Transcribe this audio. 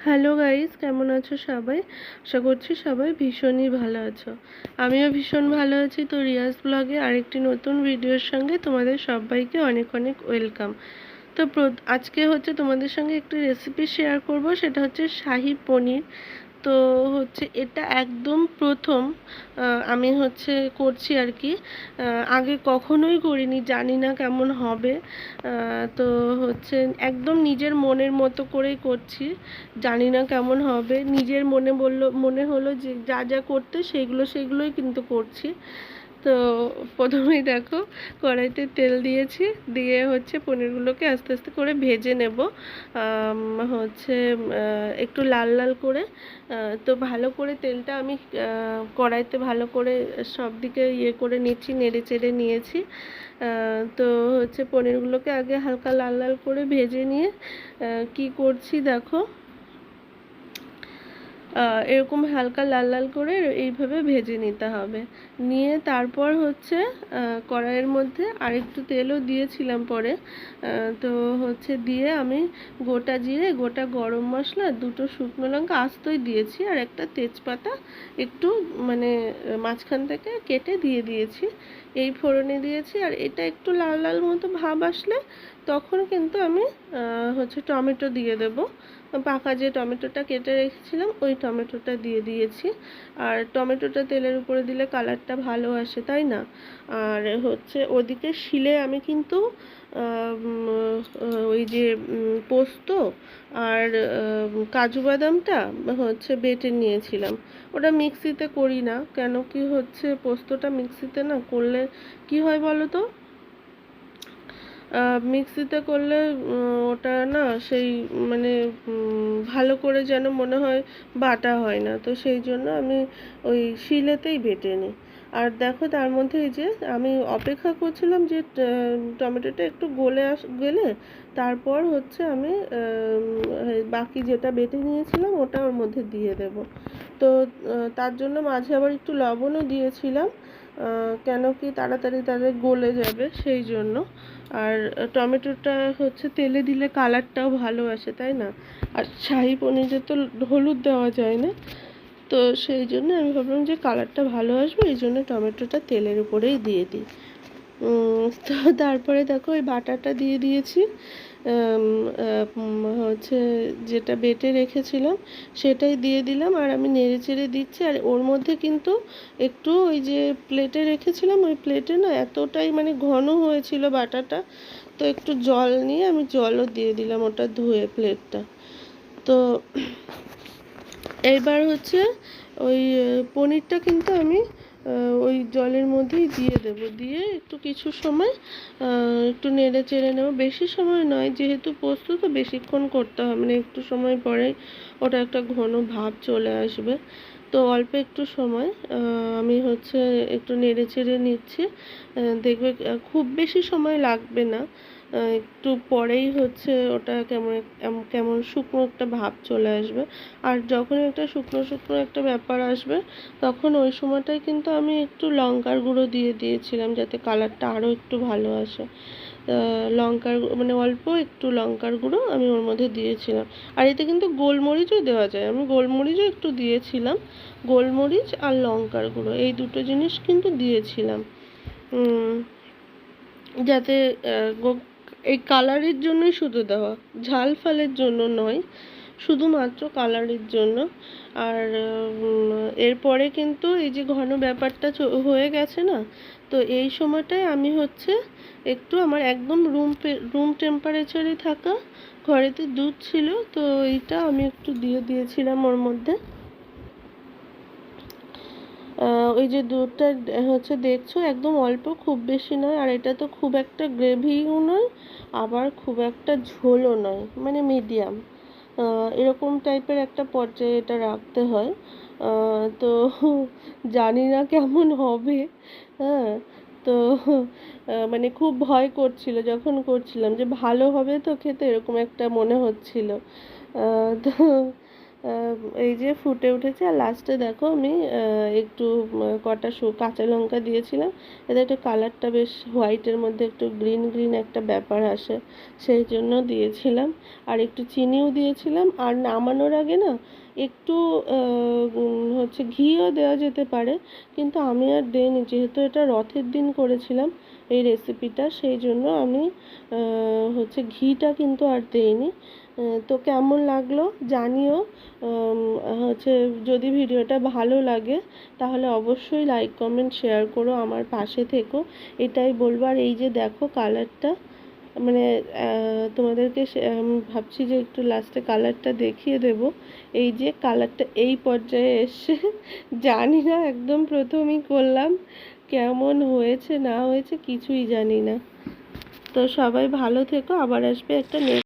Hello guys, কেমন আছো সবাই? আশা করছি সবাই ভীষণই ভালো আছো। আমিও ভীষণ ভালো আছি। তো রিয়াজ ব্লগে আরেকটি নতুন ভিডিওর সঙ্গে তোমাদের সবাইকে অনেক অনেক ওয়েলকাম। তো আজকে হচ্ছে তোমাদের সঙ্গে একটি রেসিপি শেয়ার করব, সেটা হচ্ছে শাহি পনির। তো হচ্ছে এটা একদম প্রথম আমি হচ্ছে করছি আর কি। আগে কখনোই করিনি, জানি না কেমন হবে। তো হচ্ছে একদম নিজের মনের মতো করেই করছি, জানি না কেমন হবে। নিজের মনে হলো যে যা যা করতে সেগুলোই কিন্তু করছি। তো প্রথমেই দেখো, কড়াইতে তেল দিয়েছি, দিয়ে হচ্ছে পনিরগুলোকে আস্তে আস্তে করে ভেজে নেব। হচ্ছে একটু লাল লাল করে। তো ভালো করে তেলটা আমি কড়াইতে ভালো করে সব দিকে করে নিচ্ছি, নেড়ে চেড়ে নিয়েছি। তো হচ্ছে পনিরগুলোকে আগে হালকা লাল লাল করে ভেজে নিয়ে কি করছি দেখো, এরকম হালকা লাল লাল করে এইভাবে ভেজে নিতে হবে। নিয়ে তারপর হচ্ছে কড়াইয়ের মধ্যে আরেকটু তেলও দিয়েছিলাম পরে। তো হচ্ছে দিয়ে আমি গোটা জিরে, গোটা গরম মশলা, দুটো শুকনো লঙ্কা আস্তই দিয়েছি, আর একটা তেজপাতা একটু মানে মাঝখান থেকে কেটে দিয়ে দিয়েছি। এই ফোড়নে দিয়েছি, আর এটা একটু লাল লাল মতো ভাব আসলে তখন কিন্তু আমি হচ্ছে টমেটো দিয়ে দেবো। পাকা যে টমেটোটা কেটে রেখেছিলাম ওই টমেটোটা দিয়ে দিয়েছি। আর টমেটোটা তেলের উপরে দিলে কালারটা ভালো আসে, তাই না? আর হচ্ছে ওদিকে শিলে আমি কিন্তু ওই যে পোস্ত আর কাজু বাদামটা হচ্ছে বেটে নিয়েছিলাম। ওটা মিক্সিতে করি না, কেন কি হচ্ছে পোস্তটা মিক্সিতে না করলে কি হয় বলো তো, মিক্সিতে করলে ওটা না সেই মানে ভালো করে যেন মনে হয় বাটা হয় না। তো সেই জন্য আমি ওই শিলেতেই বেটে নিই। আর দেখো তার মধ্যে এই যে আমি অপেক্ষা করছিলাম যে টমেটোটা একটু গেলে তারপর হচ্ছে আমি বাকি যেটা বেটে নিয়েছিলাম ওটা ওর মধ্যে দিয়ে দেব। তো তার জন্য মাঝে আবার একটু লবণও দিয়েছিলাম, কেন কি তাড়াতাড়ি গলে যাবে সেই জন্য। আর টমেটোটা হচ্ছে তেলে দিলে কালারটাও ভালো আসে, তাই না? আর শাহি পনিরে তো হলুদ দেওয়া যায় না, তো সেই জন্য আমি ভাবলাম যে কালারটা ভালো আসবে, এই জন্য টমেটোটা তেলের উপরেই দিয়ে দিই। তো তারপরে দেখো ওই বাটাটা দিয়ে দিয়েছি। হচ্ছে যেটা বেটে রেখেছিলাম সেটাই দিয়ে দিলাম, আর আমি নেড়ে চেড়ে দিচ্ছি। আর ওর মধ্যে কিন্তু একটু ওই যে প্লেটে রেখেছিলাম, ওই প্লেটে না এতটাই মানে ঘন হয়েছিল বাটাটা, তো একটু জল নিয়ে আমি জলও দিয়ে দিলাম ওটা ধুয়ে প্লেটটা। তো এইবার হচ্ছে ওই পনিরটা কিন্তু আমি ওই জলের মধ্যেই দিয়ে দেব, দিয়ে একটু কিছু সময় একটু নেড়ে চেড়ে নেব। বেশি সময় নয়, যেহেতু পোস্ত তো বেশিক্ষণ করতে হবে না, একটু সময় পরেই ওটা একটা ঘন ভাব চলে আসবে। তো অল্প একটু সময় আমি হচ্ছে একটু নেড়ে চেড়ে নিচ্ছি। দেখবে খুব বেশি সময় লাগবে না, একটু পরেই হচ্ছে ওটা কেমন কেমন শুকনো একটা ভাব চলে আসবে। আর যখন একটা শুকনো শুকনো একটা ব্যাপার আসবে তখন ওই সময়টায় কিন্তু আমি একটু লঙ্কার গুঁড়ো দিয়ে দিয়েছিলাম, যাতে কালারটা আরও একটু ভালো আসে। লঙ্কার মানে অল্প একটু লঙ্কার গুঁড়ো আমি ওর মধ্যে দিয়েছিলাম। আর এতে কিন্তু গোলমরিচও দেওয়া যায়, আমি গোলমরিচও একটু দিয়েছিলাম। গোলমরিচ আর লঙ্কার গুঁড়ো এই দুটো জিনিস কিন্তু দিয়েছিলাম, যাতে এই কালারের জন্যই শুধু দেওয়া, ঝাল ফালের জন্য নয়, শুধুমাত্র কালারের জন্য। আর এরপরে কিন্তু এই যে ঘন ব্যাপারটা হয়ে গেছে না, তো এই সময়টায় আমি হচ্ছে একটু আমার একদম রুম টেম্পারেচারে থাকা ঘরেতে দুধ ছিল, তো এইটা আমি একটু দিয়ে দিয়েছিলাম ওর মধ্যে। ওই যে দুধটা হচ্ছে দেখছো একদম অল্প, খুব বেশি নয়। আর এটা তো খুব একটা গ্রেভিও নয়, আবার খুব একটা ঝোলও নয়, মানে মিডিয়াম এরকম টাইপের একটা পর্যায়ে এটা রাখতে হয়। তো জানি না কেমন হবে। হ্যাঁ, তো মানে খুব ভয় করছিল যখন করছিলাম যে ভালো হবে তো খেতে, এরকম একটা মনে হচ্ছিল। তো এই যে ফুটে উঠেছে। আর লাস্টে দেখো আমি একটু কটা কাঁচা লঙ্কা দিয়েছিলাম, এতে একটু কালারটা বেশ হোয়াইটের মধ্যে একটু গ্রিন গ্রিন একটা ব্যাপার আসে, সেই জন্য দিয়েছিলাম। আর একটু চিনিও দিয়েছিলাম। আর নামানোর আগে না একটু হচ্ছে ঘিও দেওয়া যেতে পারে, কিন্তু আমি আর দেইনি, যেহেতু এটা রথের দিন করেছিলাম এই রেসিপিটা, সেই জন্য আমি হচ্ছে ঘিটা কিন্তু আর দেইনি। তো কেমন লাগলো জানিও। হচ্ছে যদি ভিডিওটা ভালো লাগে তাহলে অবশ্যই লাইক কমেন্ট শেয়ার করো, আমার পাশে থেকো, এটাই বলবো। আর এই যে দেখো কালারটা, মানে তোমাদেরকে ভাবছি যে একটু লাস্টে কালারটা দেখিয়ে দেব। এই যে কালারটা এই পর্যায়ে এসছে। জানি না, একদম প্রথমেই করলাম, কেমন হয়েছে না হয়েছে কিছুই জানি না। তো সবাই ভালো থেকো, আবার আসবে একটা